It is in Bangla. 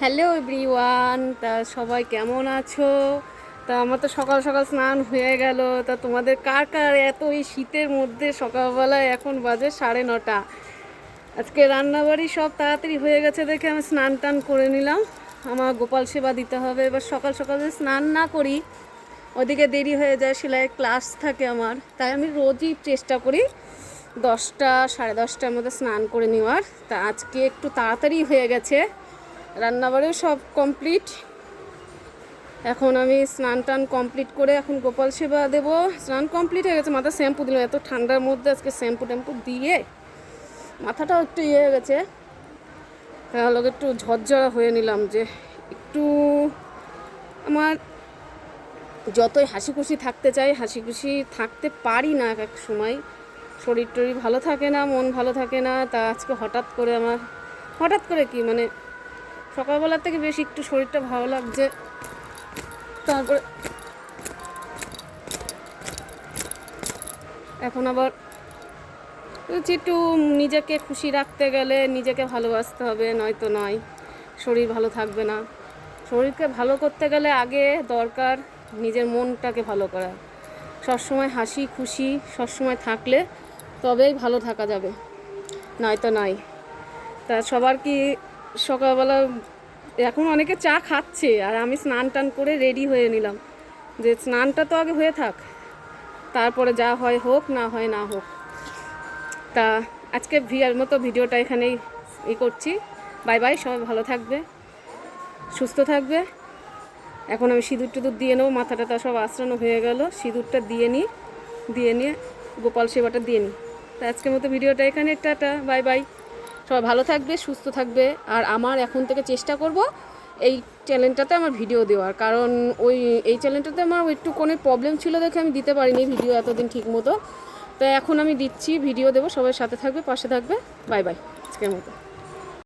হ্যালো এভরিওয়ান, তা সবাই কেমন আছো? তা আমার তো সকাল সকাল স্নান হয়ে গেল। তা তোমাদের কার কার এত এই শীতের মধ্যে সকালবেলায় এখন বাজে 9:30। আজকে রান্নাবাড়ি সব তাড়াতাড়ি হয়ে গেছে দেখে আমি স্নান টান করে নিলাম। আমার গোপাল সেবা দিতে হবে। এবার সকাল সকাল যদি স্নান না করি ওদিকে দেরি হয়ে যায়, সেলাইয়ের ক্লাস থাকে আমার, তাই আমি রোজই চেষ্টা করি 10টা 10:30টার মধ্যে স্নান করে নেওয়ার। তা আজকে একটু তাড়াতাড়ি হয়ে গেছে, রান্নাবাড়িও সব কমপ্লিট। এখন আমি স্নান টান কমপ্লিট করে এখন গোপাল সেবা দেবো। স্নান কমপ্লিট হয়ে গেছে, মাথা শ্যাম্পু দিলাম, এত ঠান্ডার মধ্যে আজকে শ্যাম্পু ট্যাম্পু দিয়ে মাথাটাও একটু হয়ে গেছে, তাহলে একটু ঝরঝরা হয়ে নিলাম। যে একটু আমার যতই হাসি খুশি থাকতে চাই, হাসি খুশি থাকতে পারি না, এক এক সময় শরীর টরীর ভালো থাকে না, মন ভালো থাকে না। তা আজকে হঠাৎ করে কি মানে সকালবেলার থেকে বেশি একটু শরীরটা ভালো লাগছে। তারপরে এখন আবার একটু নিজেকে খুশি রাখতে গেলে নিজেকে ভালোবাসতে হবে, নয়তো নয়, শরীর ভালো থাকবে না। শরীরকে ভালো করতে গেলে আগে দরকার নিজের মনটাকে ভালো করা। সবসময় হাসি খুশি সবসময় থাকলে তবেই ভালো থাকা যাবে, নয়তো নয়। তা সবার কি সকালবেলা এখন অনেকে চা খাচ্ছে, আর আমি স্নান টান করে রেডি হয়ে নিলাম যে স্নানটা তো আগে হয়ে থাক, তারপরে যা হয় হোক, না হয় না হোক। তা আজকে মতো ভিডিওটা এখানেই করছি। বাই বাই, সবাই ভালো থাকবে, সুস্থ থাকবে। এখন আমি সিঁদুর টিঁদুর দিয়ে নেবো, মাথাটা সব আঁচড়ানো হয়ে গেল, সিঁদুরটা দিয়ে নিয়ে গোপাল সেবাটা দিয়ে নিই। তা আজকের মতো ভিডিওটা এখানে, টাটা, বাই বাই। সবাই ভালো থাকবে, সুস্থ থাকবে। আর আমার এখন থেকে চেষ্টা করব এই চ্যানেলটাতে আমার ভিডিও দেওয়ার, কারণ এই চ্যানেলটাতে আমার একটু কোনো প্রবলেম ছিল দেখে আমি দিতে পারিনি ভিডিও এতদিন ঠিক মতো। তো এখন আমি দিচ্ছি, ভিডিও দেবো, সবাই সাথে থাকবে, পাশে থাকবে। বাই বাই আজকের মতো।